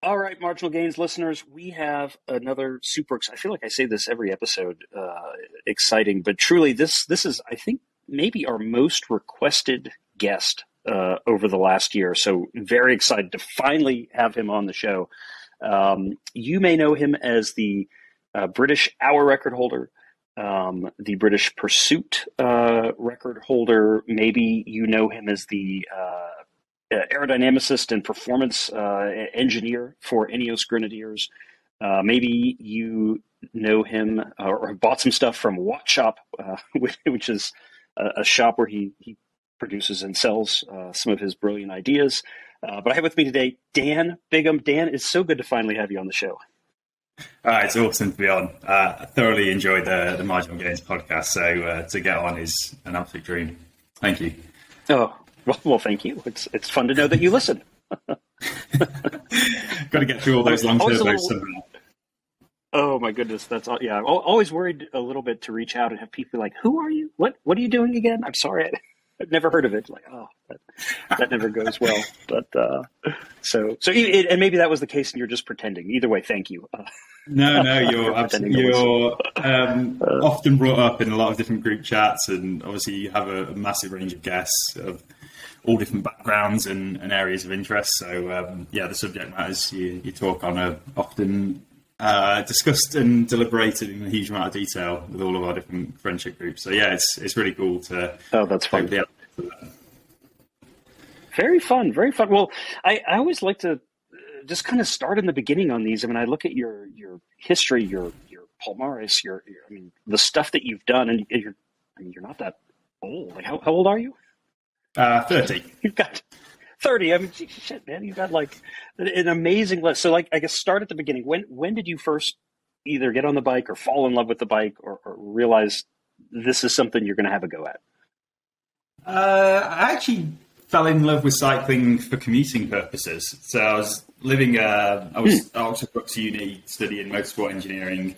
All right, Marginal Gains listeners, we have another I feel like I say this every episode, exciting, but truly this is, I think, maybe our most requested guest over the last year. So very excited to finally have him on the show. You may know him as the British hour record holder, the British pursuit record holder. Maybe you know him as the aerodynamicist and performance engineer for Ineos Grenadiers. Maybe you know him or have bought some stuff from Watch Shop, which is a shop where he produces and sells some of his brilliant ideas. But I have with me today Dan Bigham. Dan, it's so good to finally have you on the show. It's awesome to be on. I thoroughly enjoyed the Marginal Gains podcast, so to get on is an absolute dream. Thank you. Oh, well, thank you. It's fun to know that you listen. Got to get through all those long turbos somehow. Oh my goodness, that's all. Yeah, I'm always worried a little bit to reach out and have people like, "Who are you? What are you doing again?" I'm sorry, I've never heard of it. Like, oh, that never goes well. But so and maybe that was the case, and you're just pretending. Either way, thank you. No, you're often brought up in a lot of different group chats, and obviously you have a massive range of guests of all different backgrounds and areas of interest. So the subject matters you talk on are often discussed and deliberated in a huge amount of detail with all of our different friendship groups. So yeah, it's really cool to. Oh, that's fun. Very fun, very fun. Well, I always like to just kind of start in the beginning on these. I mean, I look at your history, your palmaris, the stuff that you've done, and you're not that old. Like, how old are you? 30. You've got 30. I mean, shit, man, you've got like an amazing list. So, like, I guess start at the beginning. When did you first either get on the bike or fall in love with the bike or realize this is something you're going to have a go at? I actually fell in love with cycling for commuting purposes. So I was living, I was at Oxford Brookes Uni studying motorsport engineering,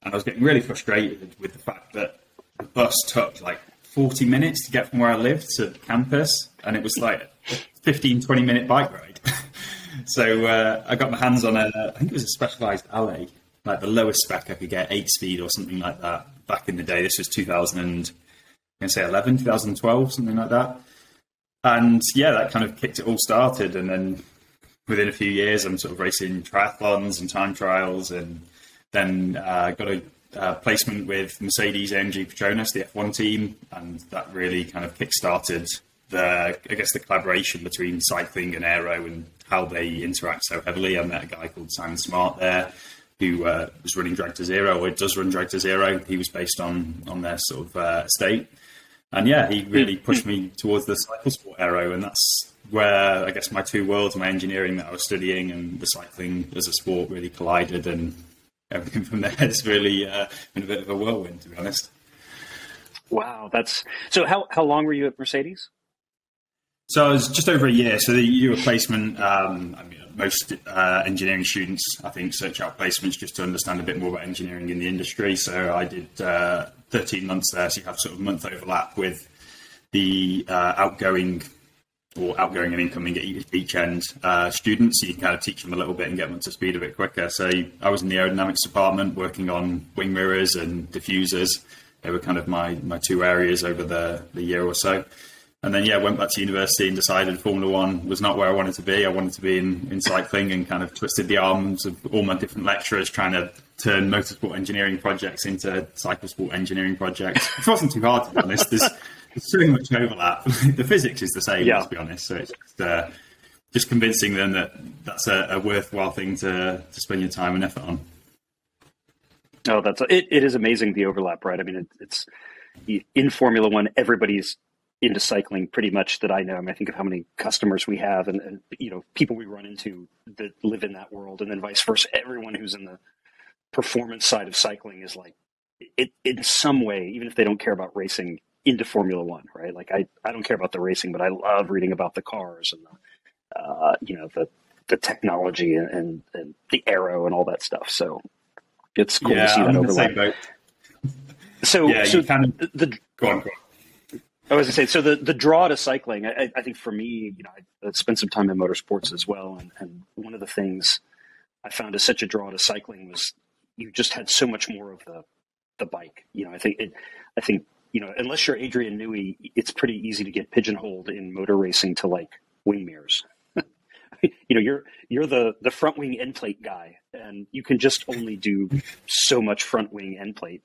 and I was getting really frustrated with the fact that the bus took like 40 minutes to get from where I lived to campus, and it was like a 15-20 minute bike ride. So I got my hands on I think it was a Specialized Alley, like the lowest spec I could get, 8-speed or something like that back in the day. This was 2012, something like that. And yeah, that kind of kicked it all started. And then within a few years, I'm sort of racing triathlons and time trials, and then got a placement with Mercedes AMG Petronas, the F1 team. And that really kind of kick-started the collaboration between cycling and aero and how they interact so heavily. I met a guy called Simon Smart there who was running Drag to Zero, or does run Drag to Zero. He was based on their sort of estate. And yeah, he really pushed me towards the cycle sport aero, and that's where I guess my two worlds, my engineering that I was studying and the cycling as a sport, really collided, and everything from there has really been a bit of a whirlwind, to be honest. Wow, so. How long were you at Mercedes? So I was just over a year. So the year of placement, most engineering students, I think, search out placements just to understand a bit more about engineering in the industry. So I did 13 months there. So you have sort of a month overlap with the outgoing and incoming at each end students. So you can kind of teach them a little bit and get them up to speed a bit quicker. So I was in the aerodynamics department working on wing mirrors and diffusers. They were kind of my two areas over the year or so. And then, went back to university and decided Formula One was not where I wanted to be. I wanted to be in cycling, and kind of twisted the arms of all my different lecturers trying to turn motorsport engineering projects into cycle sport engineering projects. It wasn't too hard, to be honest. There's so much overlap. The physics is the same, to be honest. So it's just convincing them that that's a worthwhile thing to spend your time and effort on. Oh, it is amazing, the overlap, right? I mean, it's in Formula One, everybody's into cycling pretty much that I know. I mean, I think of how many customers we have and people we run into that live in that world, and then vice versa. Everyone who's in the performance side of cycling is like, it in some way, even if they don't care about racing, into Formula One, right? Like I don't care about the racing, but I love reading about the cars and the technology and the aero and all that stuff. So it's cool to see that overlap. So go on. I was going to say, so the draw to cycling, I think for me, I spent some time in motorsports as well. And one of the things I found is such a draw to cycling was you just had so much more of the bike. I think unless you're Adrian Newey, it's pretty easy to get pigeonholed in motor racing to like wing mirrors. You're the front wing end plate guy, and you can just only do so much front wing end plate.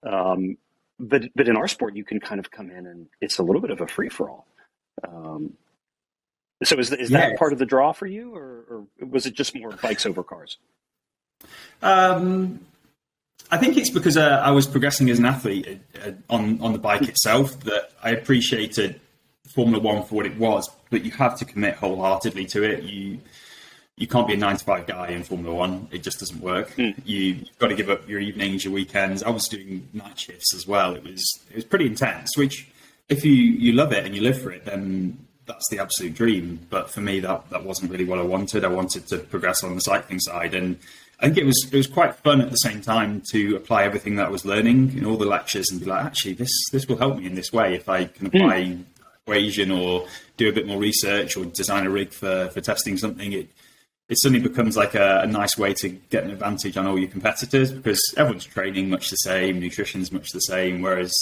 But in our sport, you can kind of come in and it's a little bit of a free for all. So is that part of the draw for you, or was it just more bikes over cars? I think it's because I was progressing as an athlete on the bike itself that I appreciated Formula One for what it was, but you have to commit wholeheartedly to it. You can't be a 9-to-5 guy in Formula One. It just doesn't work. You've got to give up your evenings, your weekends. I was doing night shifts as well. It was pretty intense, which if you love it and you live for it, then that's the absolute dream. But for me, that wasn't really what I wanted. I wanted to progress on the cycling side. And I think it was quite fun at the same time to apply everything that I was learning in all the lectures and be like, actually, this will help me in this way if I can apply equation or do a bit more research or design a rig for testing something. It suddenly becomes like a nice way to get an advantage on all your competitors because everyone's training much the same, nutrition's much the same, whereas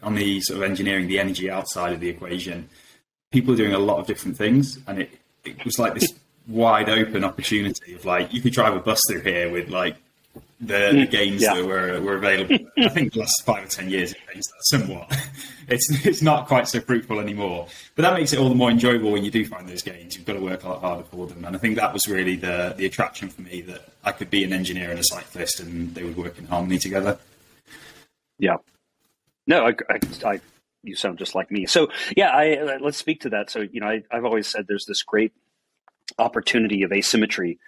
on the sort of engineering, the energy outside of the equation, people are doing a lot of different things, and it was like this wide open opportunity of like, you could drive a bus through here with like the gains that were available. I think the last 5 or 10 years it changed that somewhat. It's not quite so fruitful anymore, but that makes it all the more enjoyable when you do find those gains. You've got to work a lot harder for them, and I think that was really the attraction for me, that I could be an engineer and a cyclist and they would work in harmony together. Yeah. No, I you sound just like me. So yeah, let's speak to that. So, I've always said there's this great opportunity of asymmetry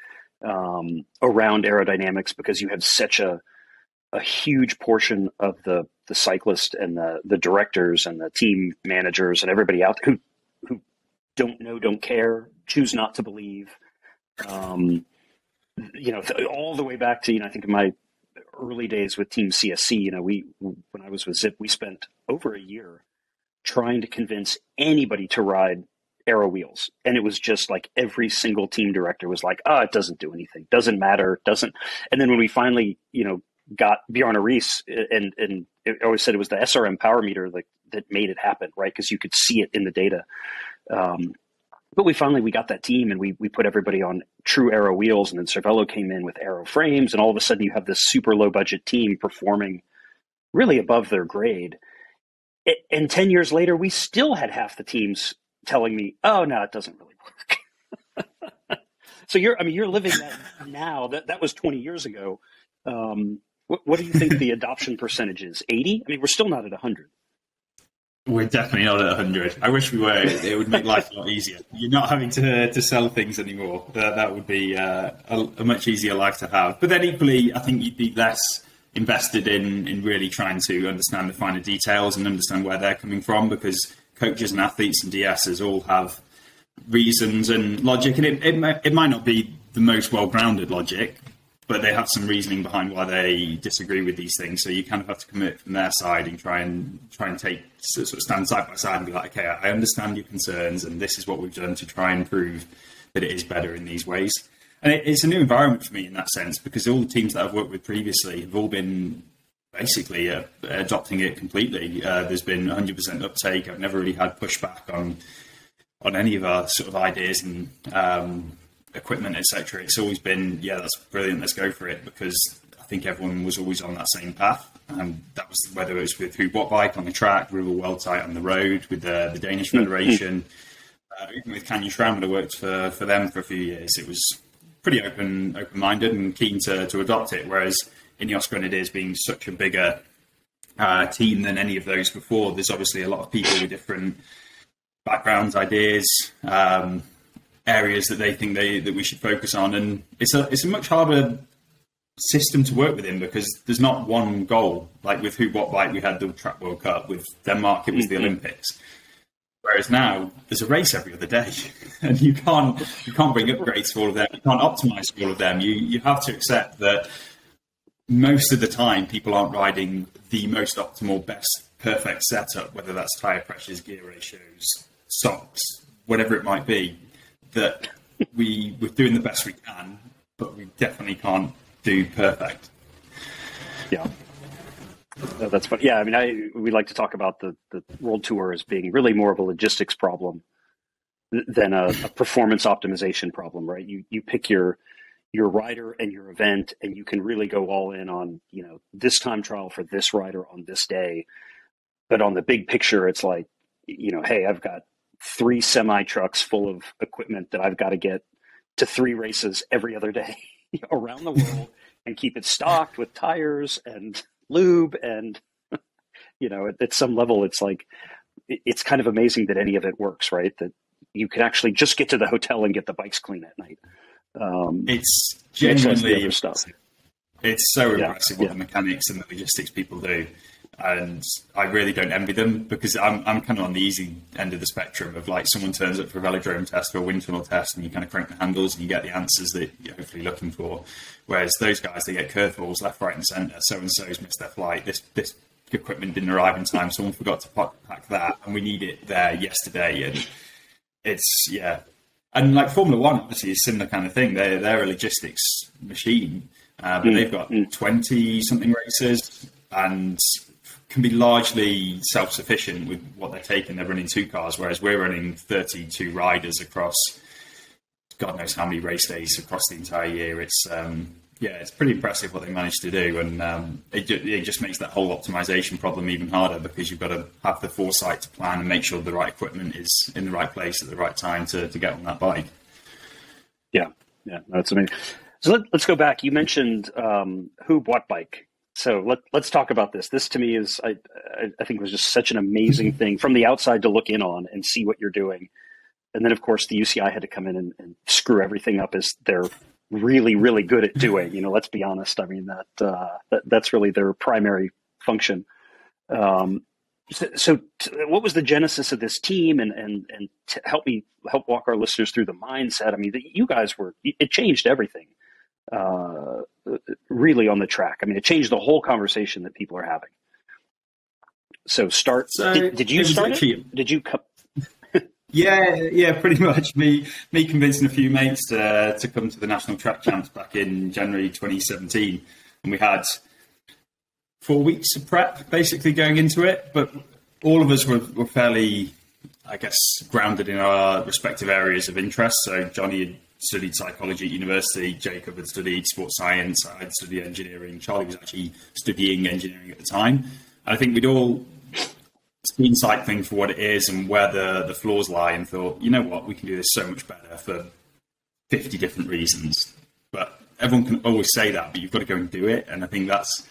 around aerodynamics because you have such a huge portion of the cyclist and the directors and the team managers and everybody out there who don't know, don't care, choose not to believe. All the way back to, I think in my early days with Team CSC, when I was with Zip, we spent over a year trying to convince anybody to ride aero wheels. And it was just like every single team director was like, it doesn't do anything, doesn't matter, doesn't. And then when we finally, got Bjarne Riis, and it always said it was the SRM power meter that made it happen, right? Because you could see it in the data. But we got that team and we put everybody on true aero wheels, and then Cervelo came in with aero frames, and all of a sudden you have this super low budget team performing really above their grade. And 10 years later, we still had half the teams telling me, "Oh no, it doesn't really work." So you're living that now. That was 20 years ago. What do you think the adoption percentage is? 80? I mean, we're still not at 100. We're definitely not at 100. I wish we were. It would make life a lot easier. You're not having to sell things anymore. That would be a much easier life to have. But then equally, I think you'd be less invested in really trying to understand the finer details and understand where they're coming from, because coaches and athletes and DSs all have reasons and logic, and it might not be the most well-grounded logic, but they have some reasoning behind why they disagree with these things. So you kind of have to commit from their side and try and take sort of stand side by side and be like, okay, I understand your concerns, and this is what we've done to try and prove that it is better in these ways. And it's a new environment for me in that sense, because all the teams that I've worked with previously have all been basically adopting it completely. There's been 100% uptake. I've never really had pushback on any of our sort of ideas and equipment, etc. It's always been, yeah, that's brilliant, let's go for it, because I think everyone was always on that same path. And that was whether it was with Who What Bike on the track, River World Tight on the road, with the Danish Federation, even with Canyon SRAM, I worked for them for a few years. It was pretty open-minded and keen to adopt it, whereas Ineos Grenadiers being such a bigger team than any of those before, there's obviously a lot of people with different backgrounds, ideas, areas that they think that we should focus on, and it's a much harder system to work within, because there's not one goal. Like with Who What Bike, we had the Track World Cup. With Denmark, it was the Olympics. Whereas now there's a race every other day, and you can't bring upgrades for all of them. You can't optimize for all of them. You have to accept that most of the time people aren't riding the most optimal, best, perfect setup, whether that's tire pressures, gear ratios, socks, whatever it might be. That we're doing the best we can, but we definitely can't do perfect. Yeah. That's fun. Yeah, I mean, we like to talk about the World Tour as being really more of a logistics problem than a performance optimization problem, right? You pick your rider and your event, and you can really go all in on, this time trial for this rider on this day. But on the big picture, it's like, hey, I've got 3 semi trucks full of equipment that I've got to get to 3 races every other day around the world and keep it stocked with tires and lube. And, at some level, it's like, it's kind of amazing that any of it works, right? That you can actually just get to the hotel and get the bikes clean at night. It's genuinely stuff. It's so impressive what the mechanics and the logistics people do. And I really don't envy them, because I'm kind of on the easy end of the spectrum of, like, someone turns up for a velodrome test or a wind tunnel test and you kind of crank the handles and you get the answers that you're hopefully looking for. Whereas those guys, they get curveballs left, right and centre. So-and-so's missed their flight. This equipment didn't arrive in time. Someone forgot to pack that and we need it there yesterday. And it's, And like Formula One, obviously, is a similar kind of thing. They're a logistics machine, but they've got 20-something races and can be largely self-sufficient with what they're taking. They're running 2 cars, whereas we're running 32 riders across God knows how many race days across the entire year. It's it's pretty impressive what they managed to do, and it just makes that whole optimization problem even harder, because you've got to have the foresight to plan and make sure the right equipment is in the right place at the right time to get on that bike. Yeah, that's amazing. So let's go back. You mentioned who bought bike. So let's talk about this. This to me is, I think, was just such an amazing thing from the outside to look in on and see what you're doing. And then, of course, the UCI had to come in and screw everything up, as they're really, really good at doing. Let's be honest. I mean, that's really their primary function. So what was the genesis of this team, and to help walk our listeners through the mindset? I mean, you guys it changed everything. Really on the track. I mean, it changed the whole conversation that people are having. So did you start it? Did you come? Yeah, pretty much. Me convincing a few mates to come to the National Track Champs back in January 2017. And we had 4 weeks of prep basically going into it, but all of us were fairly, I guess, grounded in our respective areas of interest. So Johnny had studied psychology at university, Jacob had studied sports science, I had studied engineering, Charlie was actually studying engineering at the time. And I think we'd all seen cycling for what it is and where the flaws lie, and thought, you know what, we can do this so much better for 50 different reasons. But everyone can always say that, but you've got to go and do it. And I think that's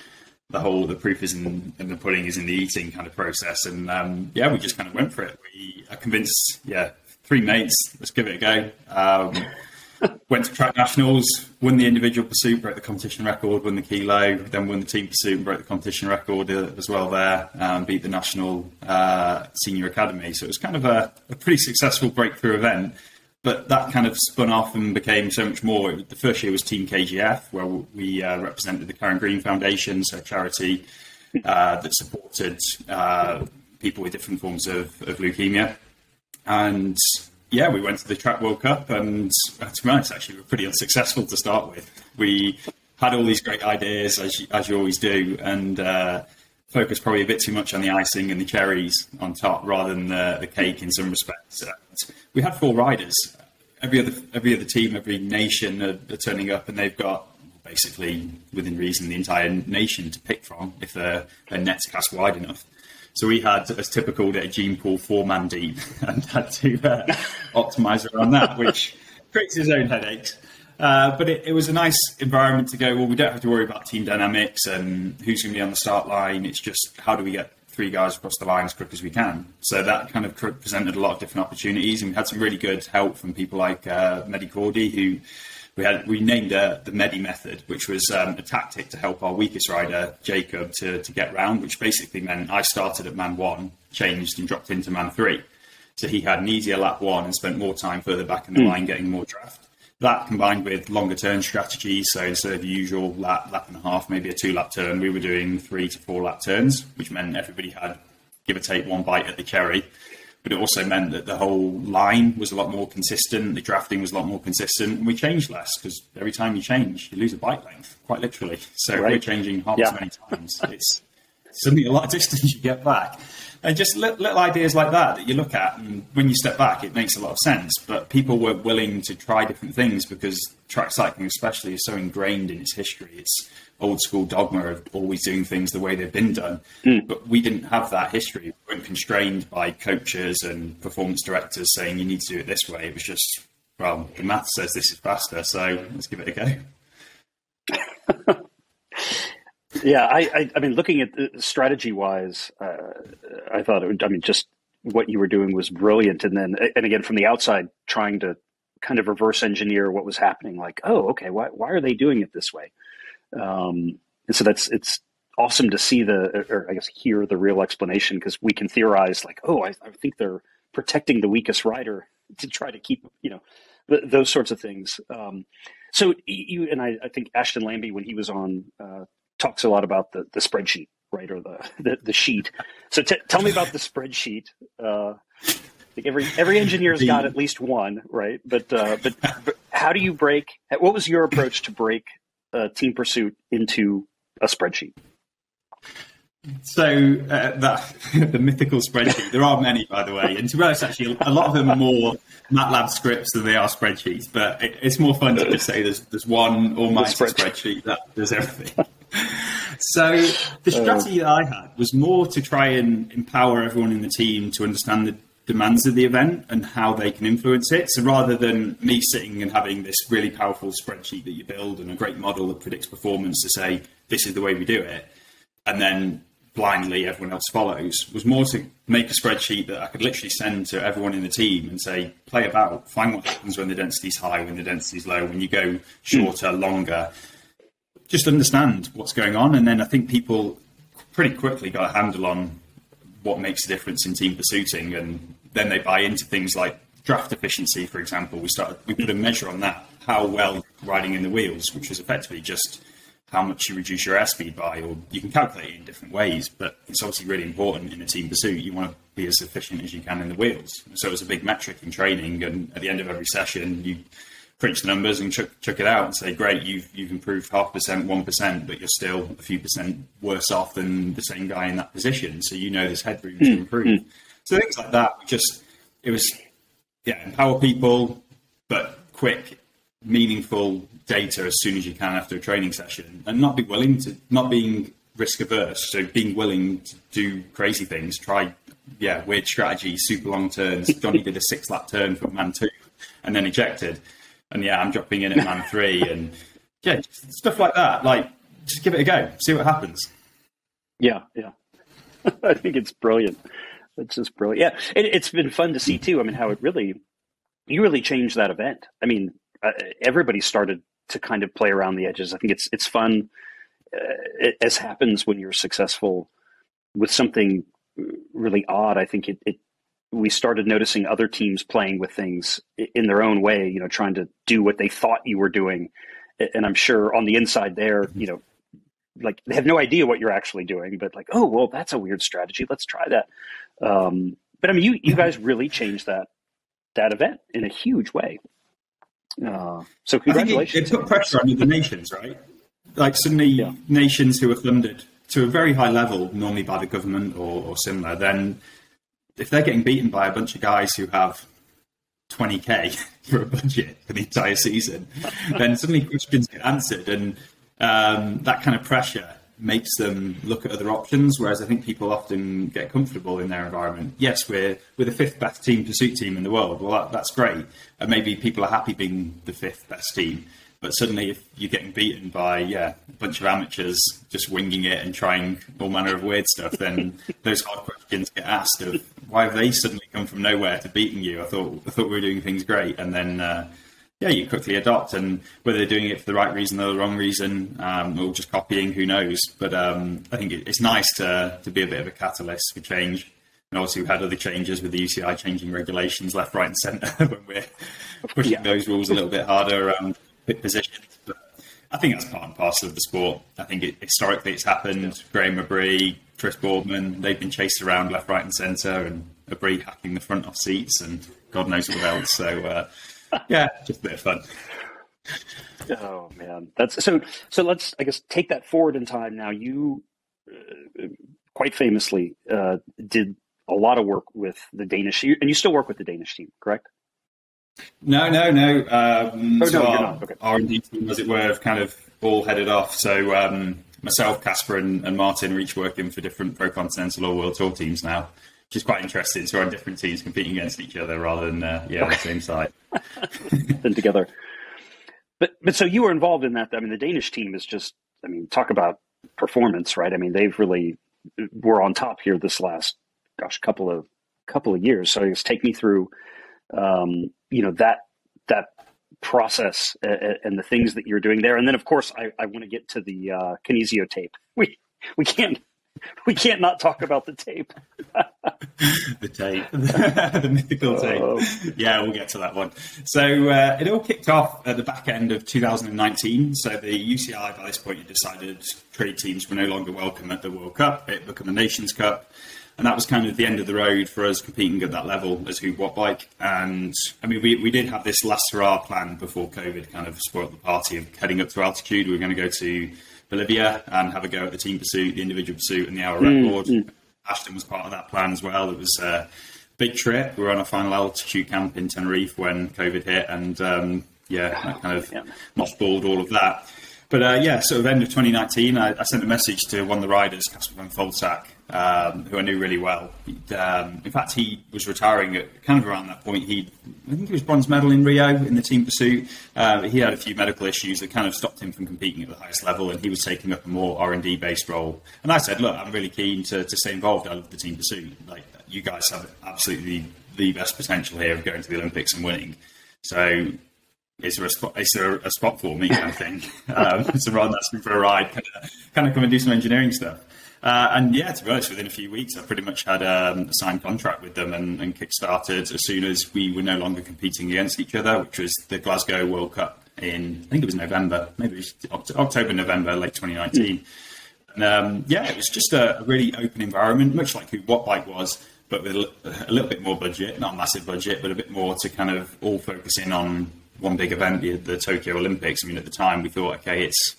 the proof is in the pudding is in the eating kind of process. And we just kind of went for it. I convinced 3 mates, let's give it a go. Went to track nationals, won the individual pursuit, broke the competition record, won the kilo, then won the team pursuit and broke the competition record as well there, beat the national senior academy. So it was kind of a pretty successful breakthrough event, but that kind of spun off and became so much more. The first year was Team KGF, where we represented the Karen Green Foundation, so a charity that supported people with different forms of leukemia. And we went to the Track World Cup, and to be honest, actually, we were pretty unsuccessful to start with. We had all these great ideas, as you always do, and focused probably a bit too much on the icing and the cherries on top rather than the cake in some respects. We had 4 riders. Every other team, every nation are turning up, and they've got basically, within reason, the entire nation to pick from if their net's cast wide enough. So we had, as typical, a gene pool 4-man deep, and had to optimise around that, which creates its own headaches. But it was a nice environment to go, well, we don't have to worry about team dynamics and who's going to be on the start line. It's just, how do we get 3 guys across the line as quick as we can? So that kind of presented a lot of different opportunities, and we had some really good help from people like Mehdi Cordy, who we named the Mehdi method, which was a tactic to help our weakest rider, Jacob, to get round, which basically meant I started at man 1, changed and dropped into man 3. So he had an easier lap 1 and spent more time further back in the line getting more draft. That combined with longer turn strategies, so instead of the usual lap and a half, maybe a 2-lap turn, we were doing 3 to 4 lap turns, which meant everybody had, give or take, 1 bite at the cherry, but it also meant that the whole line was a lot more consistent. The drafting was a lot more consistent, and we changed less because every time you change, you lose a bike length, quite literally. So right. We're changing half as many times. It's suddenly a lot of distance you get back. And just little ideas like that you look at, and when you step back, it makes a lot of sense. But people were willing to try different things because track cycling especially is so ingrained in its history. It's old school dogma of always doing things the way they've been done. But we didn't have that history. We weren't constrained by coaches and performance directors saying you need to do it this way. It was just, well, the math says this is faster, so let's give it a go. Yeah, I mean, looking at the strategy-wise, I thought just what you were doing was brilliant. And again, from the outside, trying to kind of reverse engineer what was happening. Like, oh, okay, why are they doing it this way? And so it's awesome to see or I guess hear the real explanation, because we can theorize like, oh, I think they're protecting the weakest rider to try to keep, those sorts of things. So you and I think Ashton Lambie, when he was on, talks a lot about the spreadsheet, right, or the sheet. So tell me about the spreadsheet. Like every engineer's got at least one, right? But how do you break? What was your approach to break Team Pursuit into a spreadsheet? So the mythical spreadsheet, there are many, by the way, and to be honest, actually, a lot of them are more MATLAB scripts than they are spreadsheets, but it's more fun to just say there's one almighty spreadsheet that does everything. So the strategy that I had was more to try and empower everyone in the team to understand the demands of the event and how they can influence it. So rather than me sitting and having this really powerful spreadsheet that you build and a great model that predicts performance to say, this is the way we do it, and then blindly everyone else follows, was more to make a spreadsheet that I could literally send to everyone in the team and say, play about, find what happens when the density is high, when the density is low, when you go shorter, longer. Just understand what's going on. And then I think people pretty quickly got a handle on what makes a difference in team pursuiting. And then they buy into things like draft efficiency, for example. We put a measure on that, how well riding in the wheels, which was effectively just how much you reduce your airspeed by, or you can calculate it in different ways, but it's obviously really important in a team pursuit. You want to be as efficient as you can in the wheels. So it was a big metric in training, and at the end of every session, you crunch the numbers and chuck it out and say, great, you've improved 0.5%, 1%, but you're still a few percent worse off than the same guy in that position. So there's headroom to improve. So things like that, it was empower people, but quick, meaningful data as soon as you can after a training session, and not being risk averse. So being willing to do crazy things, try weird strategies, super long turns. Johnny did a 6-lap turn from man 2 and then ejected. And I'm dropping in at man 3 and stuff like that. Like, just give it a go, see what happens. Yeah. I think it's brilliant. It's just brilliant. Yeah. It's been fun to see too. I mean, how you really changed that event. I mean, everybody started to kind of play around the edges. I think it's fun, as happens when you're successful with something really odd. I think we started noticing other teams playing with things in their own way, trying to do what they thought you were doing. And I'm sure on the inside there, like they have no idea what you're actually doing, but like, oh, well, that's a weird strategy. Let's try that. But I mean, you guys really changed that event in a huge way. So congratulations. It put pressure on the nations, right? Like suddenly nations who are funded to a very high level, normally by the government or similar, then if they're getting beaten by a bunch of guys who have 20K for a budget for the entire season, then suddenly questions get answered, and that kind of pressure makes them look at other options, whereas I think people often get comfortable in their environment. Yes, we're the 5th best team pursuit team in the world. Well, that's great. And maybe people are happy being the 5th best team. But suddenly if you're getting beaten by a bunch of amateurs just winging it and trying all manner of weird stuff, then those hard questions get asked of why have they suddenly come from nowhere to beating you? I thought we were doing things great. And then you quickly adopt, and whether they're doing it for the right reason or the wrong reason, or just copying, who knows. But I think it's nice to be a bit of a catalyst for change. And obviously we've had other changes with the UCI changing regulations left, right and centre when we're pushing those rules a little bit harder around pit positions. But I think that's part and parcel of the sport. I think historically it's happened. Graham Mabry, Chris Boardman, they've been chased around left, right and centre, and debris hacking the front off seats and God knows what else. So, yeah, just a bit of fun. Oh man, that's so. So let's, I guess, take that forward in time. Now, you quite famously did a lot of work with the Danish, and you still work with the Danish team, correct? No. So okay. Our R&D team, as it were, have kind of all headed off. So myself, Casper, and Martin are each working for different Pro Continental or World Tour teams now, which is quite interesting. So we're on different teams competing against each other rather than on the same side. Than together. But so you were involved in that. I mean, the Danish team is just, I mean, talk about performance, right? I mean, they've really were on top here this last, couple of years. So just take me through, that process and the things that you're doing there. And then, of course, I want to get to the kinesio tape. We can't not talk about the tape. The tape, the mythical tape. Yeah, we'll get to that one. So it all kicked off at the back end of 2019. So the UCI by this point had decided trade teams were no longer welcome at the World Cup. It became a Nations Cup. And that was kind of the end of the road for us competing at that level as Who What Bike. And I mean, we did have this last hurrah plan before COVID kind of spoiled the party of heading up to altitude. We were going to go to Bolivia and have a go at the team pursuit, the individual pursuit, and the hour record. Ashton was part of that plan as well. It was a big trip. We were on a final altitude camp in Tenerife when COVID hit, and that kind of mothballed all of that. But sort of end of 2019, I sent a message to one of the riders, Casper van Volsack, who I knew really well. In fact, he was retiring at kind of around that point. I think he was bronze medal in Rio in the team pursuit. He had a few medical issues that kind of stopped him from competing at the highest level, and he was taking up a more R&D based role. And I said, look, I'm really keen to stay involved. I love the team pursuit. Like, you guys have absolutely the best potential here of going to the Olympics and winning. So is there a spot for me, kind of thing? So rather than asking for a ride, kind of come and do some engineering stuff. To be honest, within a few weeks, I pretty much had a signed contract with them and kick-started as soon as we were no longer competing against each other, which was the Glasgow World Cup in, I think it was November, maybe it was October, November, late 2019. And it was just a really open environment, much like Who What Bike was, but with a little bit more budget, not a massive budget, but a bit more to kind of all focus in on one big event, the Tokyo Olympics. I mean, at the time we thought, okay, it's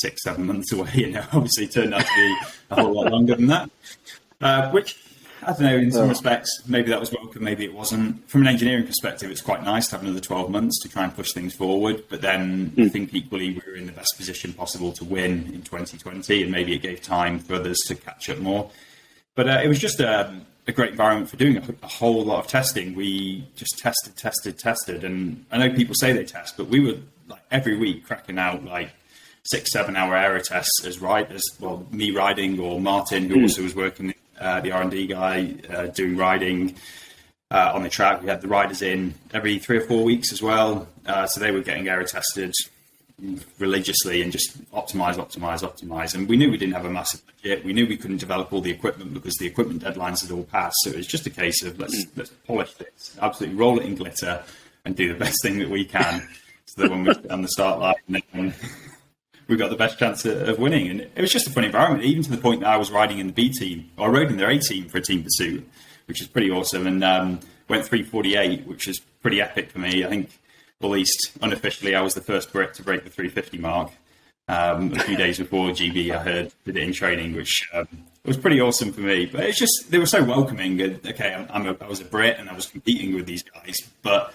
6-7 months away, obviously it turned out to be a whole lot longer than that, which, I don't know, in some respects, maybe that was welcome, maybe it wasn't. From an engineering perspective, it's quite nice to have another 12 months to try and push things forward, but then I think equally we were in the best position possible to win in 2020, and maybe it gave time for others to catch up more. But it was just a great environment for doing a whole lot of testing. We just tested, and I know people say they test, but we were like every week cracking out like 6-7 hour aero tests as riders. Well, me riding, or Martin, who also was working, the R&D guy, doing riding on the track. We had the riders in every 3 or 4 weeks as well, so they were getting aero tested religiously and just optimize. And we knew we didn't have a massive budget. We knew we couldn't develop all the equipment because the equipment deadlines had all passed. So it was just a case of let's polish this, absolutely roll it in glitter, and do the best thing that we can, so that when we're on the start line, we've got the best chance of winning. And it was just a fun environment, even to the point that I was riding in the B team, or I rode in their A team for a team pursuit, which is pretty awesome, and went 3:48, which is pretty epic for me. I think, at least unofficially, I was the first Brit to break the 3:50 mark. A few days before GB, I heard, did it in training, which was pretty awesome for me. But it's just, they were so welcoming. Okay, I was a Brit and I was competing with these guys, but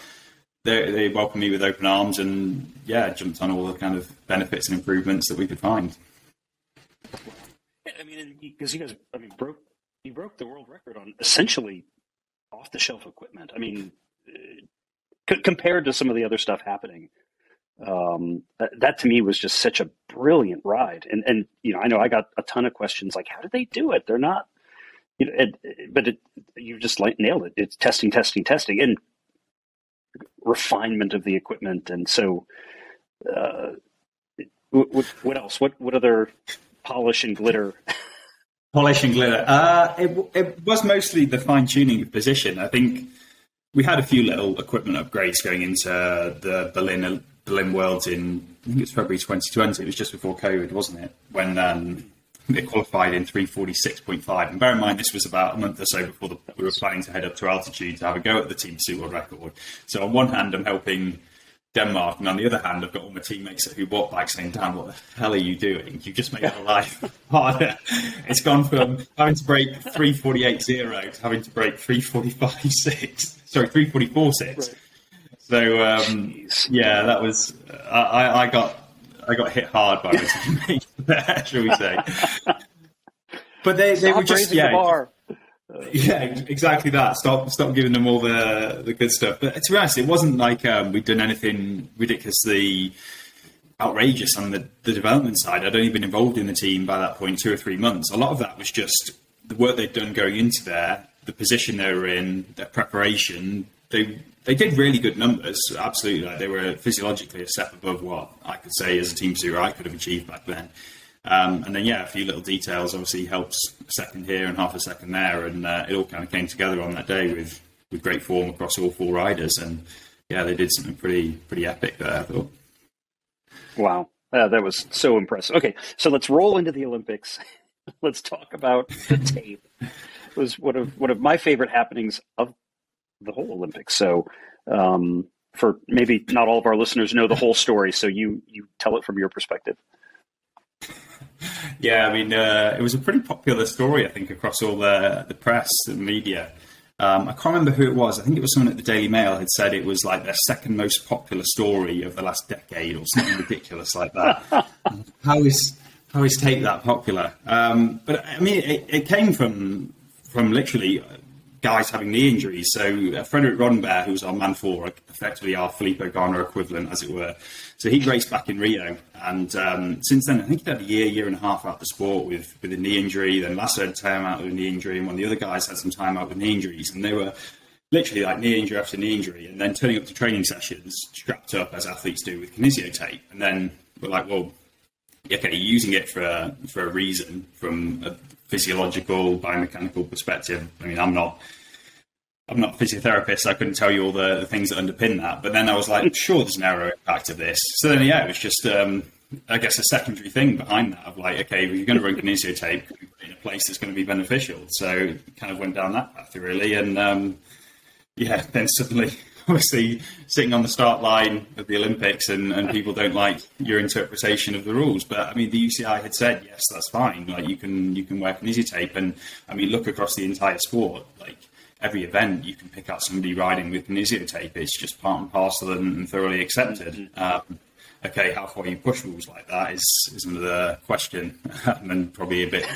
they welcomed me with open arms, and jumped on all the kind of benefits and improvements that we could find. I mean, because you guys, broke the world record on essentially off-the-shelf equipment. I mean, compared to some of the other stuff happening, that to me was just such a brilliant ride. And I know I got a ton of questions like, how did they do it? They're not, you just nailed it. It's testing, and refinement of the equipment. And so, what else? What other polish and glitter? Polish and glitter. It was mostly the fine tuning of position. I think we had a few little equipment upgrades going into the Berlin Worlds in, I think it was February 2020. It was just before COVID, wasn't it? When they qualified in 3:46.5. And bear in mind, this was about a month or so before we were planning to head up to altitude to have a go at the Team Pursuit World Record. So on one hand, I'm helping Denmark, and on the other hand, I've got all my teammates who bought bikes saying, "Dan, what the hell are you doing? You've just made our life harder." It's gone from having to break 3:48.0 to having to break 3:45.6. Sorry, 3:44.6. Right. So yeah, that was I got hit hard by my teammates there, shall we say? But they were just the bar. Yeah, exactly that. Stop giving them all the good stuff. But to be honest, it wasn't like we'd done anything ridiculously outrageous on the development side. I'd only been involved in the team by that point 2 or 3 months. A lot of that was just the work they'd done going into there, the position they were in, their preparation. They did really good numbers, absolutely. Like, they were physiologically a step above what I could say as a team pursuer I could have achieved back then. And then, yeah, a few little details obviously helps a second here and half a second there. And it all kind of came together on that day with great form across all 4 riders. And, yeah, they did something pretty epic there, I thought. Wow. That was so impressive. Okay, so let's roll into the Olympics. Let's talk about the tape. It was one of my favorite happenings of the whole Olympics. So for maybe not all of our listeners know the whole story. So you tell it from your perspective. Yeah, I mean, it was a pretty popular story, I think, across all the press and media. I can't remember who it was. I think it was someone at the Daily Mail had said it was like their second most popular story of the last decade or something ridiculous like that. How is tape that popular? But I mean, it came from literally guys having knee injuries. So Frederick Roddenberry, who was our man 4, effectively our Filippo Garner equivalent, as it were. So he raced back in Rio, and since then, I think he'd had a year and a half out of the sport with a knee injury. Then Lasso had time out with a knee injury, and one of the other guys had some time out with knee injuries, and they were literally like knee injury after knee injury, and then turning up to training sessions strapped up as athletes do with kinesio tape. And then we're like, well, okay, you're using it for a reason from a physiological, biomechanical perspective. I mean, I'm not a physiotherapist, so I couldn't tell you all the things that underpin that. But then I was like, sure, there's an aero impact of this. So then, yeah, it was just, I guess, a secondary thing behind that of like, okay, well, you're going to run kinesio tape in a place that's going to be beneficial. So it kind of went down that path, really. And, yeah, then suddenly, obviously, sitting on the start line of the Olympics and people don't like your interpretation of the rules. But, I mean, the UCI had said, yes, that's fine. Like, you can wear kinesio tape. And, I mean, look across the entire sport, like, every event you can pick out somebody riding with kinesio tape. It's just part and parcel and thoroughly accepted. Okay, how far you push rules like that is another question, and probably a bit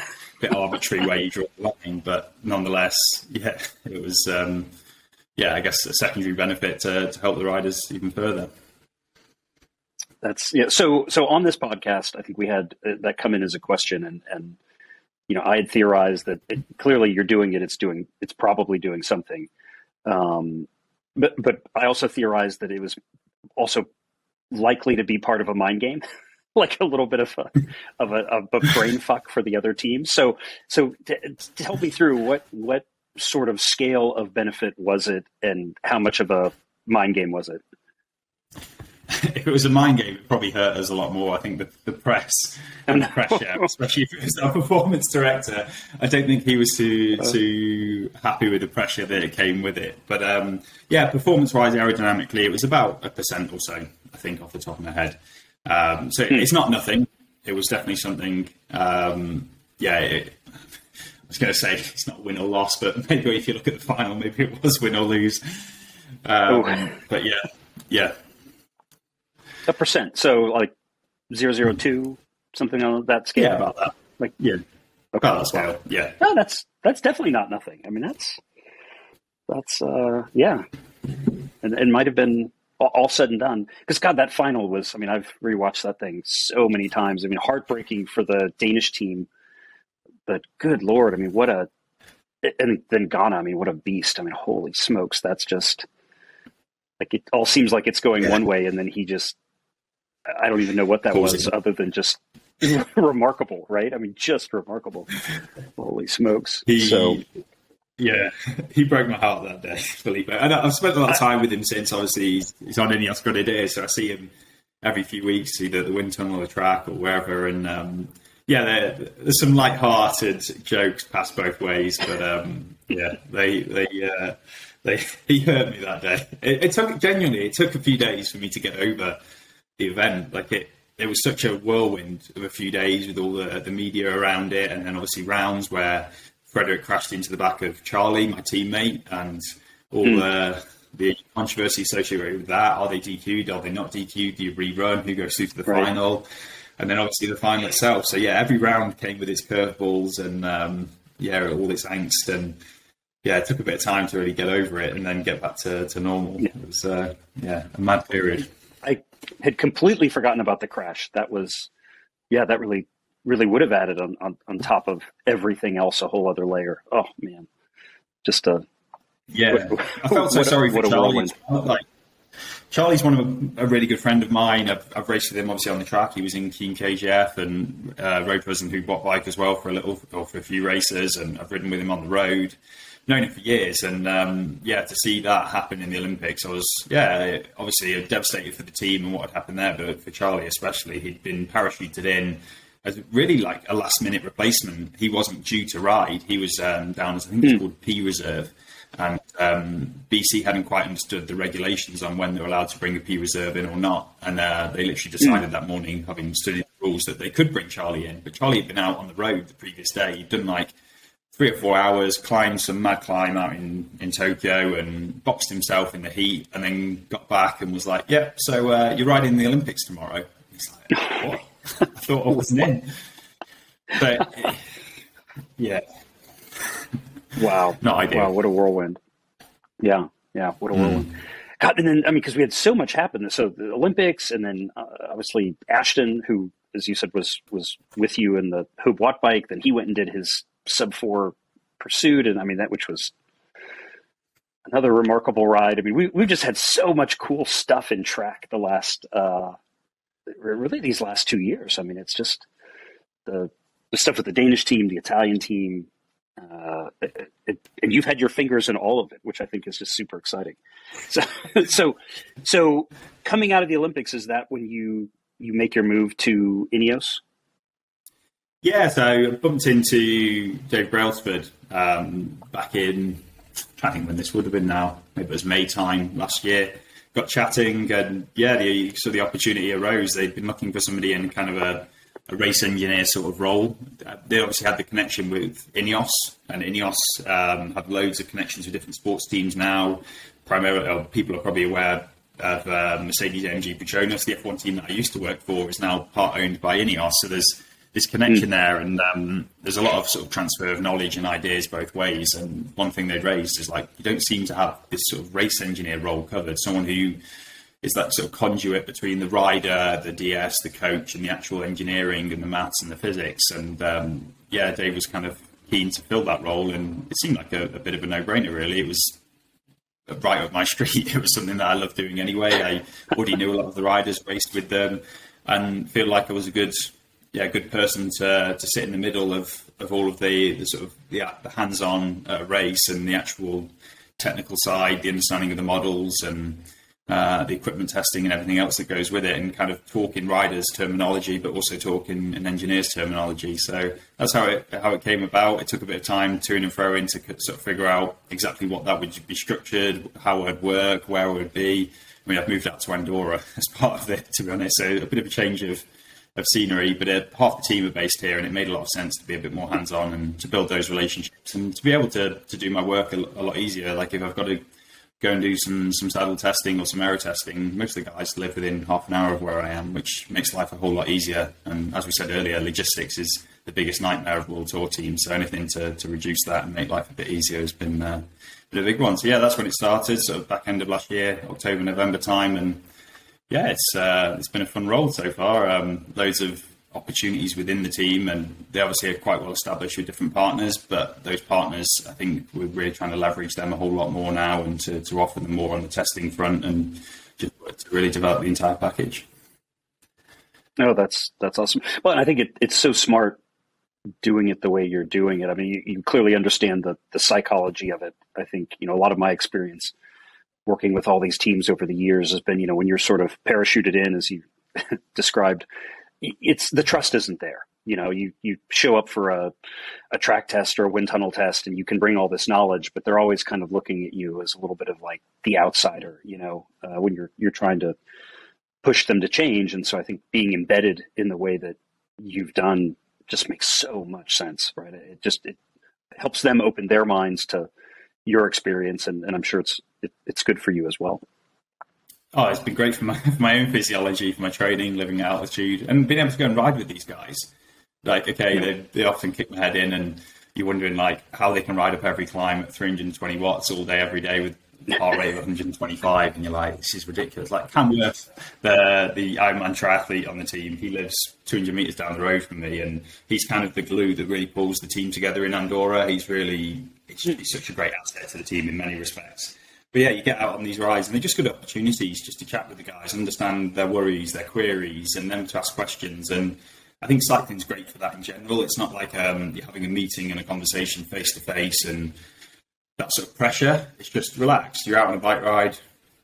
arbitrary where you draw the line. But nonetheless, yeah, it was I guess a secondary benefit to help the riders even further. That's So on this podcast, I think we had that come in as a question, and you know, I had theorized that clearly you're doing it. It's probably doing something. But I also theorized that it was also likely to be part of a mind game, like a little bit of a brain fuck for the other team. So to help me through what sort of scale of benefit was it, and how much of a mind game was it? If it was a mind game, it probably hurt us a lot more. I think the press and the pressure, especially if it was our performance director, I don't think he was too happy with the pressure that it came with it. But performance-wise, aerodynamically, it was about 1% or so, I think, off the top of my head. So it's not nothing. It was definitely something. I was going to say it's not win or loss, but maybe if you look at the final, maybe it was win or lose. But yeah. 1%, so like 0.002, something on that scale. Yeah, about that. Like okay. About that scale. Yeah. No, that's definitely not nothing. I mean, that's and might have been all said and done. Because God, that final was. I mean, I've rewatched that thing so many times. I mean, heartbreaking for the Danish team, but good Lord, I mean, and then Ghana. I mean, what a beast. I mean, holy smokes, that's just like it all seems like it's going one way, and then he just. I don't even know what that was other than just remarkable, right? I mean, just remarkable. Holy smokes. He broke my heart that day, Felipe. And I've spent a lot of time with him since. Obviously, he's on Ineos Grenadiers, so I see him every few weeks, either at the wind tunnel or the track or wherever. And Yeah, there's some light-hearted jokes passed both ways, but yeah, he hurt me that day. It took a few days for me to get over the event. Like it was such a whirlwind of a few days with all the media around it, and then obviously rounds where Frederick crashed into the back of Charlie, my teammate, and all the controversy associated with that. Are they DQ'd? Are they not DQ'd? Do you rerun? Who goes through to the final? And then obviously the final itself. So yeah, every round came with its curveballs and all its angst. And yeah, it took a bit of time to really get over it and then get back to normal. Yeah. It was a mad period. I had completely forgotten about the crash. That was, that really would have added on top of everything else a whole other layer. Oh man, just a I felt so sorry for Charlie. Charlie's a really good friend of mine. I've raced with him obviously on the track. He was in Team KGF and road president who bought bike as well for a few races, and I've ridden with him on the road. Known him for years, and to see that happen in the Olympics, I was obviously devastated for the team and what had happened there, but for Charlie especially, he'd been parachuted in as really like a last minute replacement. He wasn't due to ride. He was down as I think it's called P reserve. And BC hadn't quite understood the regulations on when they were allowed to bring a P reserve in or not. And they literally decided that morning, having studied the rules, that they could bring Charlie in. But Charlie had been out on the road the previous day. He'd done like 3 or 4 hours, climbed some mad climb out in Tokyo and boxed himself in the heat, and then got back and was like, so you're riding the Olympics tomorrow. He's like, what? I thought I wasn't in. But yeah. Wow. Not ideal. Wow, what a whirlwind. Yeah, what a whirlwind. God, and then, because we had so much happen. So the Olympics, and then obviously Ashton, who, as you said, was with you in the Hoop Watt bike. Then he went and did his sub-4 pursuit. And that, which was another remarkable ride. We've just had so much cool stuff in track the last, really these last 2 years. It's just the stuff with the Danish team, the Italian team, and you've had your fingers in all of it, which I think is just super exciting. So coming out of the Olympics, is that when you make your move to Ineos? Yeah, so I bumped into Dave Brailsford back in, I'm trying to think when this would have been now, maybe it was May time last year. Got chatting, and the opportunity arose. They'd been looking for somebody in kind of a race engineer sort of role. They obviously had the connection with Ineos, and Ineos have loads of connections with different sports teams now. Primarily, people are probably aware of Mercedes AMG Petronas. The F1 team that I used to work for is now part owned by Ineos. So there's this connection there, and there's a lot of sort of transfer of knowledge and ideas both ways. And one thing they'd raised is like, you don't seem to have this sort of race engineer role covered. Someone who is that sort of conduit between the rider, the DS, the coach, and the actual engineering and the maths and the physics. And Dave was kind of keen to fill that role, and it seemed like a bit of a no-brainer, really. It was right up my street. It was something that I loved doing anyway. I already knew a lot of the riders, raced with them, and feel like I was a good person to sit in the middle of all of the sort of the hands-on race and the actual technical side, the understanding of the models and the equipment testing and everything else that goes with it, and kind of talk in riders' terminology, but also talk in engineers' terminology. So that's how it came about. It took a bit of time to and fro to sort of figure out exactly what that would be structured, how it would work, where it would be. I've moved out to Andorra as part of it, to be honest. So a bit of a change of scenery, but half the team are based here, and it made a lot of sense to be a bit more hands-on and to build those relationships and to be able to do my work a lot easier. Like if I've got to go and do some saddle testing or some aero testing, most of the guys live within half an hour of where I am, which makes life a whole lot easier. And as we said earlier, logistics is the biggest nightmare of World Tour teams. So anything to reduce that and make life a bit easier has been a big one. So that's when it started, sort of back end of last year, October, November time. And it's been a fun role so far. Loads of opportunities within the team, and they obviously are quite well established with different partners, but those partners, I think we're really trying to leverage them a whole lot more now, and to offer them more on the testing front, and just to really develop the entire package. No, that's awesome. Well, and I think it's so smart doing it the way you're doing it. You clearly understand the psychology of it. I think, a lot of my experience working with all these teams over the years has been, when you're sort of parachuted in, as you described, it's the trust isn't there. you show up for a track test or a wind tunnel test, and you can bring all this knowledge, but they're always kind of looking at you as a little bit of like the outsider, when you're trying to push them to change. And so I think being embedded in the way that you've done just makes so much sense, right? It helps them open their minds to your experience, and I'm sure it's good for you as well. Oh, it's been great for my own physiology, for my training, living at altitude, and being able to go and ride with these guys. Like, okay, they often kick my head in, and you're wondering like how they can ride up every climb at 320 watts all day, every day with heart rate of 125, and you're like, this is ridiculous. Like Cam Worth, the Ironman triathlete on the team, he lives 200 meters down the road from me, and he's kind of the glue that really pulls the team together in Andorra. He's such a great asset to the team in many respects. But yeah, you get out on these rides, and they're just good opportunities just to chat with the guys, understand their worries, their queries, and them to ask questions. And I think cycling's great for that in general. It's not like you're having a meeting and a conversation face to face and that sort of pressure. It's just relaxed. You're out on a bike ride,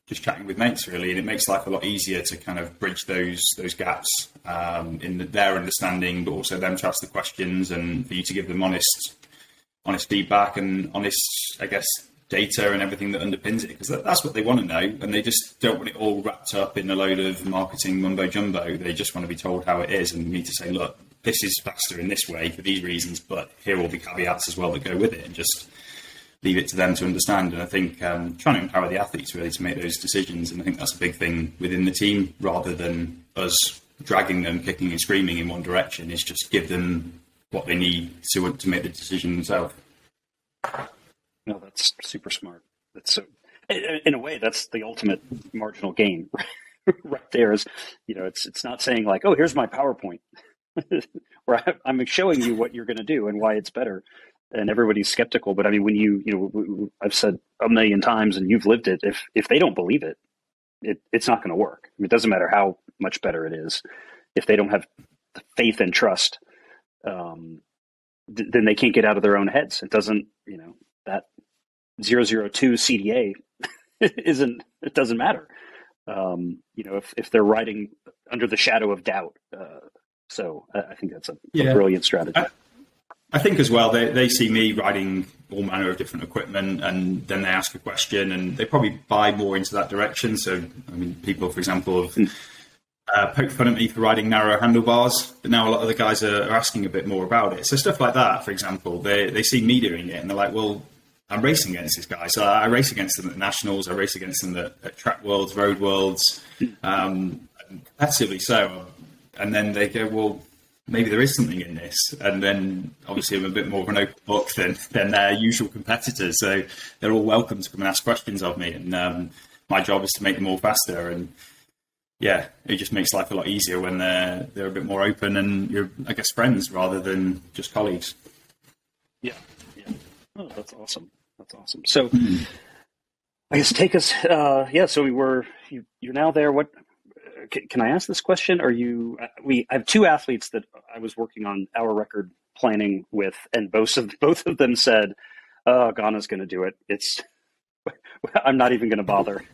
just chatting with mates, really, and it makes life a lot easier to kind of bridge those gaps in their understanding, but also them to ask the questions and for you to give them honest feedback and honest, I guess, data and everything that underpins it, because that's what they want to know, and they just don't want it all wrapped up in a load of marketing mumbo jumbo. They just want to be told how it is, and you need to say, look, this is faster in this way for these reasons, but here are all the caveats as well that go with it, and just leave it to them to understand. And I think trying to empower the athletes really to make those decisions, and I think that's a big thing within the team, rather than us dragging them kicking and screaming in one direction, is just give them what they need to make the decision themselves. No, that's super smart. That's so, in a way, that's the ultimate marginal gain, right there. Is it's not saying like, oh, here's my PowerPoint, where I'm showing you what you're going to do and why it's better, and everybody's skeptical. But I mean, when I've said a million times, and you've lived it. If they don't believe it, it's not going to work. I mean, it doesn't matter how much better it is. If they don't have the faith and trust, then they can't get out of their own heads. It doesn't, that 002 CDA it doesn't matter. If they're riding under the shadow of doubt. So I think that's a brilliant strategy. I think as well, they see me riding all manner of different equipment, and then they ask a question, and they probably buy more into that direction. So, I mean, people, for example, have poked fun at me for riding narrow handlebars, but now a lot of the guys are asking a bit more about it. So stuff like that, for example, they see me doing it, and they're like, well, I'm racing against this guy. So I race against them at nationals. I race against them at track worlds, road worlds, competitively so. And then they go, well, maybe there is something in this. And then obviously I'm a bit more of an open book than their usual competitors. So they're all welcome to come and ask questions of me. And my job is to make them all faster. And yeah, it just makes life a lot easier when they're a bit more open and you're, I guess, friends rather than just colleagues. Yeah. Oh, that's awesome. So I guess take us, so you're now there. What, can I ask this question? I have two athletes that I was working on our record planning with, and both of them said, oh, Ghana's going to do it. I'm not even going to bother.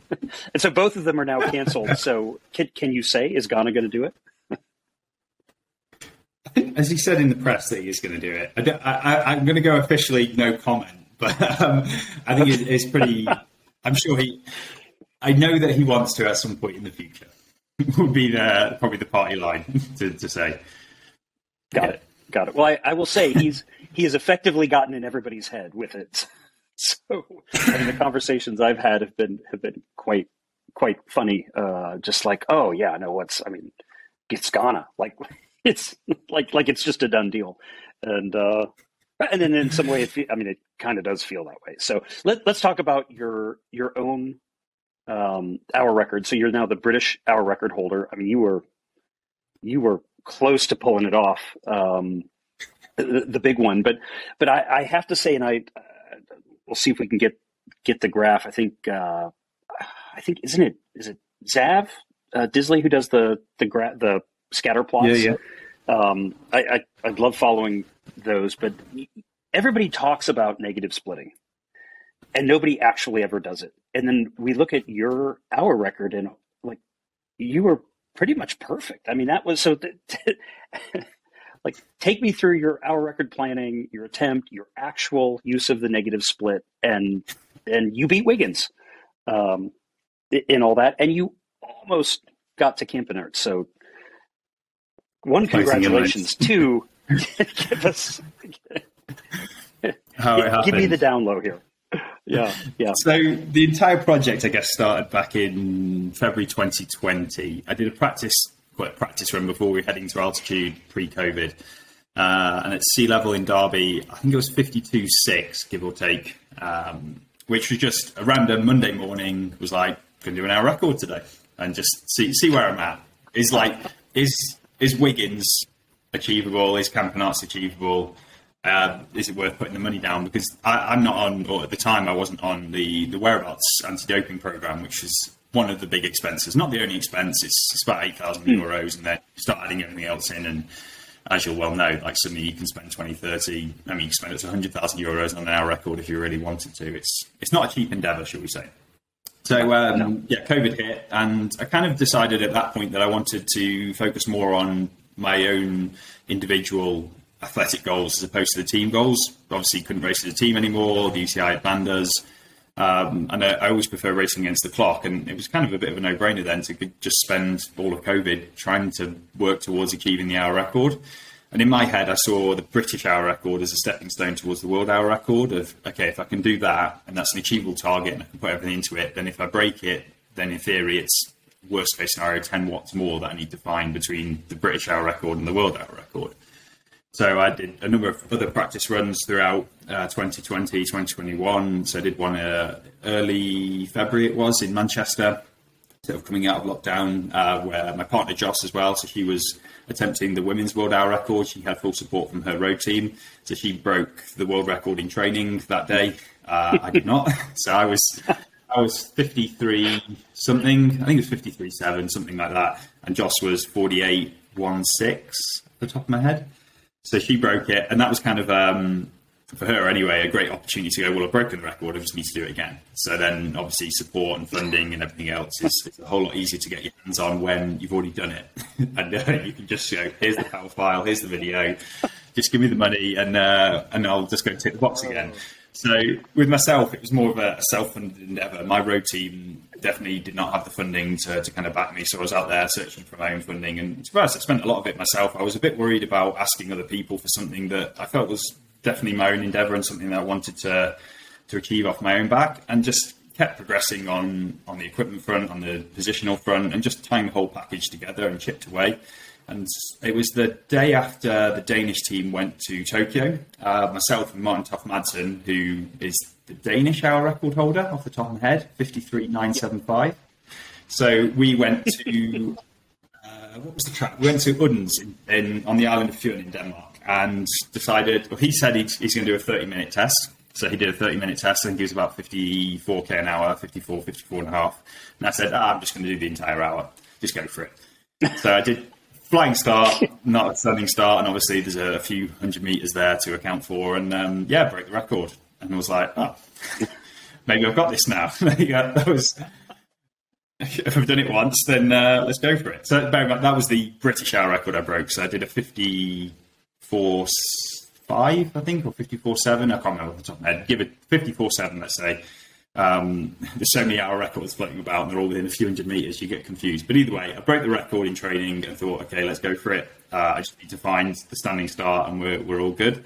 And so both of them are now canceled. So can you say, is Ghana going to do it? I think, as he said in the press, that he is going to do it. I'm going to go officially no comment, but I think it's pretty. I'm sure I know that he wants to at some point in the future. Would be probably the party line to say. Got it. Well, I will say he has effectively gotten in everybody's head with it. So I mean, the conversations I've had have been quite funny. Just like, oh yeah, no, it's Ghana. Like it's like it's just a done deal, and then in some way, it kind of does feel that way. So let's talk about your own hour record. So you're now the British hour record holder. I mean, you were close to pulling it off, the big one. But I have to say, and we'll see if we can get the graph. I think is it Zav Disley who does the scatter plots? Yeah. I'd love following those, but everybody talks about negative splitting, and nobody actually ever does it. And then we look at your hour record, and like you were pretty much perfect. I mean, that was so. Like, take me through your hour record planning, your attempt, your actual use of the negative split, and you beat Wiggins in all that, and you almost got to Campinerts. So, one, congratulations. Two, give us how it happened. Give me the down low here. Yeah. So the entire project, I guess, started back in February 2020. I did a practice run before we were heading to altitude pre-COVID. And at sea level in Derby, I think it was 52.6, give or take, which was just a random Monday morning, was like, going to do an hour record today and just see where I'm at. Is Wiggins achievable? Is Campinerts achievable? Is it worth putting the money down? Because I'm not on, or at the time I wasn't on the whereabouts anti-doping program, which is one of the big expenses. Not the only expense. It's about €8,000, and then you start adding everything else in. And as you'll well know, like suddenly you can spend 20, 30. I mean, you can spend up to €100,000 on an hour record if you really wanted to. It's not a cheap endeavour, shall we say? So COVID hit, and I kind of decided at that point that I wanted to focus more on my own individual athletic goals as opposed to the team goals. Obviously, couldn't race as a team anymore. The UCI had banned us, and I always prefer racing against the clock. And it was kind of a bit of a no-brainer then to just spend all of COVID trying to work towards achieving the hour record. And in my head, I saw the British hour record as a stepping stone towards the world hour record of, okay, if I can do that, and that's an achievable target, and I can put everything into it, then if I break it, then in theory, it's worst case scenario, 10 watts more that I need to find between the British hour record and the world hour record. So I did a number of other practice runs throughout 2020, 2021. So I did one early February, it was, in Manchester, sort of coming out of lockdown, where my partner Joss as well, so she was attempting the women's world hour record. She had full support from her road team, so she broke the world record in training that day. I did not. So I was 53 something, I think it was 53.7, something like that, and Joss was 48.16 off the top of my head. So she broke it, and that was kind of, for her anyway, a great opportunity to go, well, I've broken the record, I just need to do it again. So then obviously support and funding and everything else is a whole lot easier to get your hands on when you've already done it. And you can just go, here's the power file, here's the video, just give me the money and I'll just go tick the box again. So with myself, it was more of a self-funded endeavour. My road team definitely did not have the funding to kind of back me, so I was out there searching for my own funding. And to be honest, I spent a lot of it myself. I was a bit worried about asking other people for something that I felt was definitely my own endeavour and something that I wanted to achieve off my own back, and just kept progressing on the equipment front, on the positional front, and just tying the whole package together and chipped away. And it was the day after the Danish team went to Tokyo. Myself and Martin Toft Madsen, who is the Danish hour record holder off the top of my head, 53.975. So we went to, what was the track? We went to Odense on the island of Fyn in Denmark, and decided, well, he said he's going to do a 30-minute test. So he did a 30-minute test. I think he was about 54k an hour, 54 and a half. And I said, I'm just going to do the entire hour. Just go for it. So I did flying start, not a standing start, and obviously there's a few hundred meters there to account for, and broke the record. And I was like, oh, maybe I've got this now. That was, if I've done it once, then let's go for it. So that was the British hour record I broke. So I did a 54.5, I think, or 54.7. I can't remember off the top of my head. Give it 54.7, let's say. There's so many hour records floating about, and they're all within a few hundred meters, you get confused. But either way, I broke the record in training and thought, okay, let's go for it. I just need to find the standing start, and we're all good.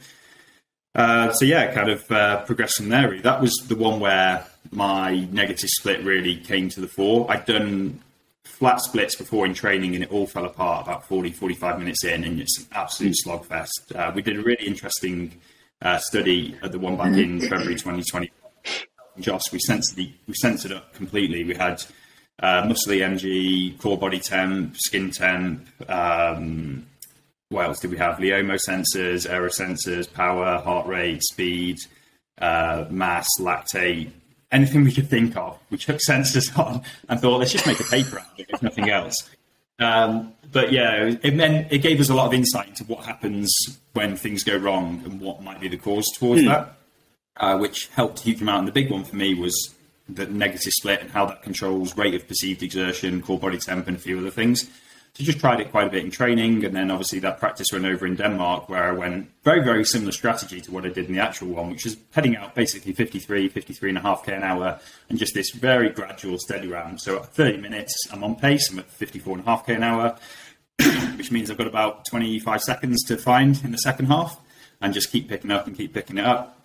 Kind of progressed from there, really. That was the one where my negative split really came to the fore. I'd done flat splits before in training, and it all fell apart about 45 minutes in, and it's an absolute slogfest. We did a really interesting study at the one back in February 2020. Joss, we censored up completely. We had muscle EMG, core body temp, skin temp. What else did we have? Leomo sensors, aero sensors, power, heart rate, speed, mass, lactate, anything we could think of. We took sensors on and thought, let's just make a paper out of it, if nothing else. It gave us a lot of insight into what happens when things go wrong and what might be the cause towards that. Which helped a huge amount. And the big one for me was the negative split and how that controls rate of perceived exertion, core body temp, and a few other things. So just tried it quite a bit in training, and then obviously that practice run over in Denmark, where I went very, very similar strategy to what I did in the actual one, which is heading out basically 53.5k an hour, and just this very gradual, steady ramp. So at 30 minutes, I'm on pace. I'm at 54.5k an hour, which means I've got about 25 seconds to find in the second half, and just keep picking up and keep picking it up.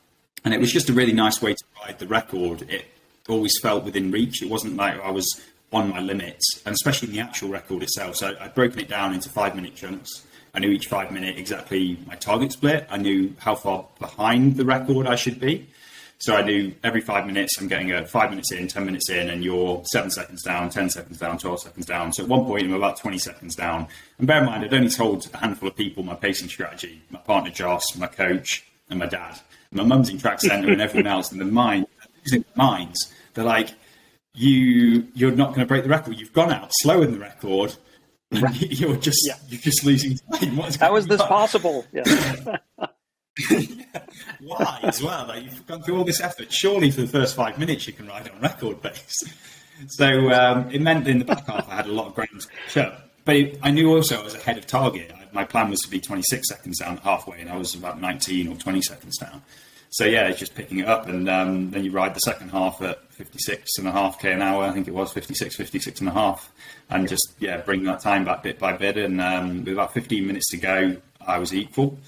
And it was just a really nice way to ride the record. It always felt within reach. It wasn't like I was on my limits, and especially in the actual record itself. So I'd broken it down into 5-minute chunks. I knew each 5 minute exactly my target split. I knew how far behind the record I should be. So I knew every 5 minutes I'm getting 5 minutes in, 10 minutes in, and you're 7 seconds down, 10 seconds down, 12 seconds down. So at one point I'm about 20 seconds down. And bear in mind, I'd only told a handful of people my pacing strategy: my partner Joss, my coach, and my dad. My mum's in track centre and everyone else in the mind, losing their minds. They're like, you're not going to break the record. You've gone out slower than the record. Right. You're just losing time. How is this possible? Yeah. Yeah. Why as well? Like, you've gone through all this effort. Surely for the first 5 minutes you can ride on record pace. So it meant in the back half I had a lot of ground to catch up. But I knew also I was ahead of target. My plan was to be 26 seconds down halfway, and I was about 19 or 20 seconds down. So yeah, it's just picking it up, and then you ride the second half at 56.5k an hour. I think it was 56.5, and just bring that time back bit by bit. And with about 15 minutes to go, I was equal.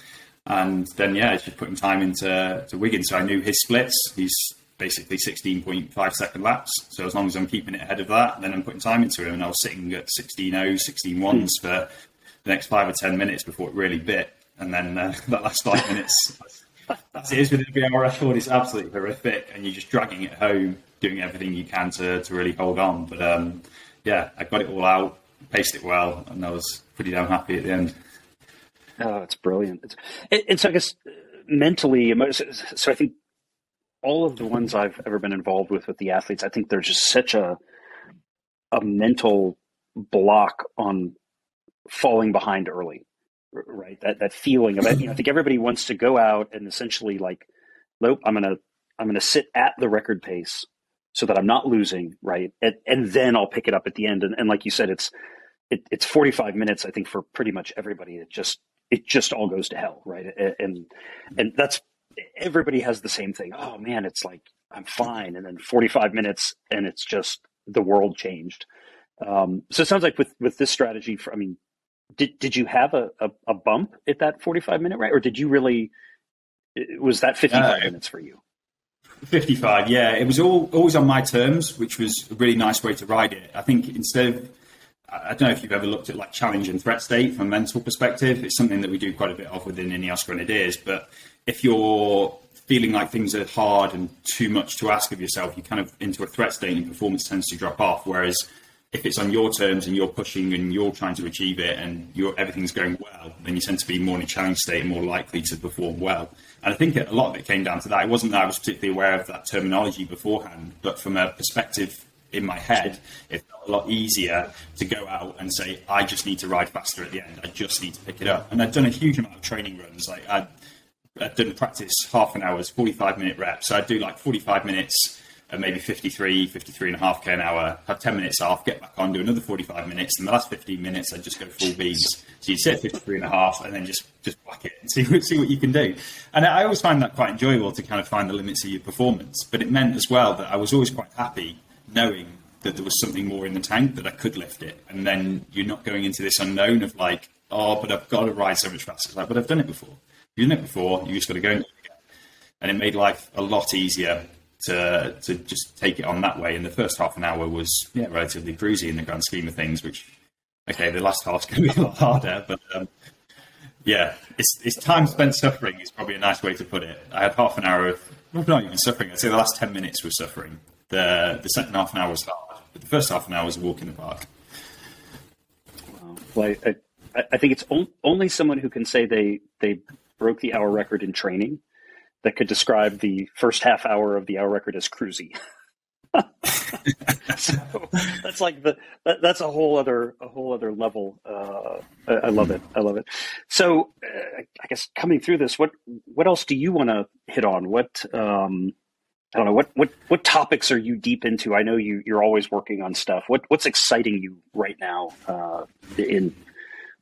And then it's just putting time into Wigan. So I knew his splits. He's basically 16.5 second laps. So as long as I'm keeping it ahead of that, then I'm putting time into him. And I was sitting at 16.0, 16.1s for the next 5 or 10 minutes before it really bit. And then that last 5 minutes, as it is with every hour record, it's absolutely horrific. And you're just dragging it home, doing everything you can to really hold on. But I got it all out, paced it well, and I was pretty damn happy at the end. Oh, it's brilliant. It's I guess mentally, so I think all of the ones I've ever been involved with the athletes, I think there's just such a mental block on falling behind early, right? That feeling of it. I think everybody wants to go out and essentially like, nope, I'm gonna sit at the record pace so that I'm not losing, right? And then I'll pick it up at the end. And like you said, it's 45 minutes. I think for pretty much everybody, it just all goes to hell, right? And that's, everybody has the same thing. Oh man, it's like I'm fine, and then 45 minutes, and it's just the world changed. So it sounds like with this strategy, did you have a bump at that 45 minute, right? Or did you really? Was that 55 minutes for you? 55, yeah. It was always on my terms, which was a really nice way to ride it. I think instead of, I don't know if you've ever looked at like challenge and threat state from a mental perspective. It's something that we do quite a bit of within Ineos Grenadiers. But if you're feeling like things are hard and too much to ask of yourself, you kind of into a threat state and performance tends to drop off. Whereas if it's on your terms and you're pushing and you're trying to achieve it and everything's going well, then you tend to be more in a challenge state and more likely to perform well. And I think a lot of it came down to that. It wasn't that I was particularly aware of that terminology beforehand, but from a perspective in my head, it felt a lot easier to go out and say, I just need to ride faster at the end. I just need to pick it up. And I'd done a huge amount of training runs. Like I'd done practice half an hour's 45-minute reps. So I'd do like 45 minutes at maybe 53.5k an hour, have 10 minutes off, get back on, do another 45 minutes. And the last 15 minutes, I'd just go full beans. So you'd sit at 53.5 and then just whack it and see what you can do. And I always find that quite enjoyable to kind of find the limits of your performance. But it meant as well that I was always quite happy knowing that there was something more in the tank, that I could lift it. And then you're not going into this unknown of like, oh, but I've got to ride so much faster. It's like, but I've done it before. You've done it before, you just got to go and do it again. And it made life a lot easier to just take it on that way. And the first half an hour was relatively cruisy in the grand scheme of things, which, okay, the last half's going to be a lot harder. But it's time spent suffering is probably a nice way to put it. I had half an hour of, not even suffering, I'd say the last 10 minutes was suffering. The second half an hour was hard, but the first half an hour was a walk in the park. Wow. Well, I think it's only someone who can say they broke the hour record in training that could describe the first half hour of the hour record as cruisy. So that's like that's a whole other level. I love it. So I guess coming through this, what else do you want to hit on? What I don't know, what topics are you deep into? I know you're always working on stuff. What's exciting you right now in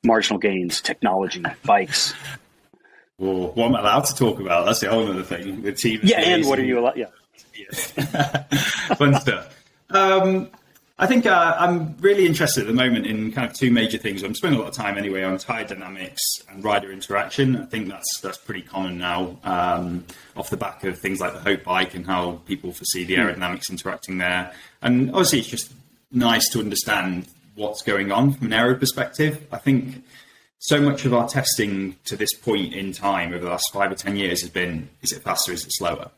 marginal gains, technology, bikes? Well, what am I allowed to talk about? That's the whole other thing. The team. Yeah, and what are you allowed? Yeah. Fun stuff. I think I'm really interested at the moment in kind of two major things. I'm spending a lot of time anyway on tire dynamics and rider interaction. I think that's pretty common now, off the back of things like the Hope bike and how people foresee the aerodynamics interacting there. And obviously, it's just nice to understand what's going on from an aero perspective. I think so much of our testing to this point in time over the last 5 or 10 years has been, is it faster, is it slower?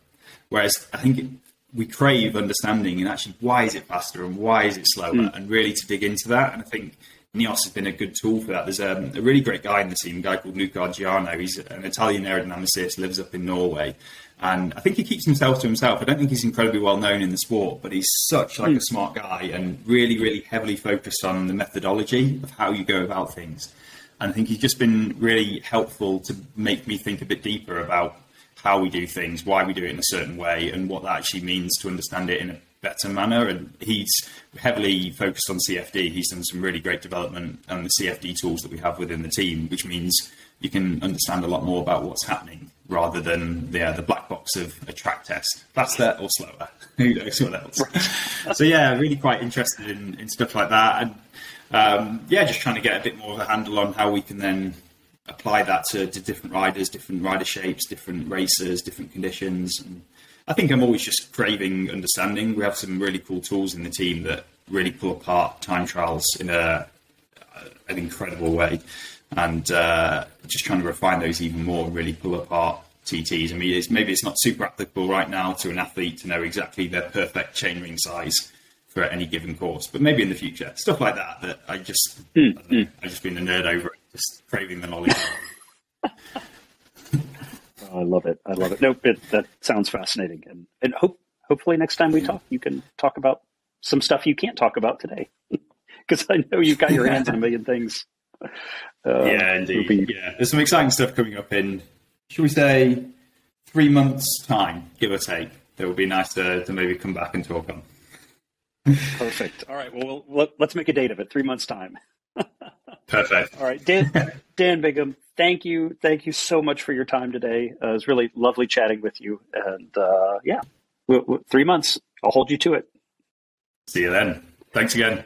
Whereas I think we crave understanding and actually why is it faster and why is it slower, and really to dig into that. And I think Ineos has been a good tool for that. There's a really great guy in the team, a guy called Luca Argiano. He's an Italian aerodynamicist, lives up in Norway. And I think he keeps himself to himself. I don't think he's incredibly well known in the sport, but he's such like a smart guy and really, really heavily focused on the methodology of how you go about things. And I think he's just been really helpful to make me think a bit deeper about how we do things, why we do it in a certain way, and what that actually means to understand it in a better manner. And he's heavily focused on CFD. He's done some really great development on the CFD tools that we have within the team, which means you can understand a lot more about what's happening rather than the black box of a track test. Faster or slower? Who knows what else? So yeah, really quite interested in stuff like that. And just trying to get a bit more of a handle on how we can then apply that to different riders, different rider shapes, different racers, different conditions. And I think I'm always just craving understanding. We have some really cool tools in the team that really pull apart time trials in an incredible way. And just trying to refine those even more and really pull apart TTs. I mean, maybe it's not super applicable right now to an athlete to know exactly their perfect chainring size for any given course, but maybe in the future, stuff like that I just, I've just been a nerd over it, just craving the knowledge. I love it. Nope, that sounds fascinating. And hopefully next time we talk, you can talk about some stuff you can't talk about today. Because I know you've got your hands in a million things. Yeah, indeed. Yeah, there's some exciting stuff coming up in, should we say, 3 months' time, give or take. That would be nice to maybe come back and talk on. Perfect. All right. Well, let's make a date of it. 3 months' time. Perfect. All right. Dan Bigham, thank you. Thank you so much for your time today. It was really lovely chatting with you. And 3 months. I'll hold you to it. See you then. Thanks again.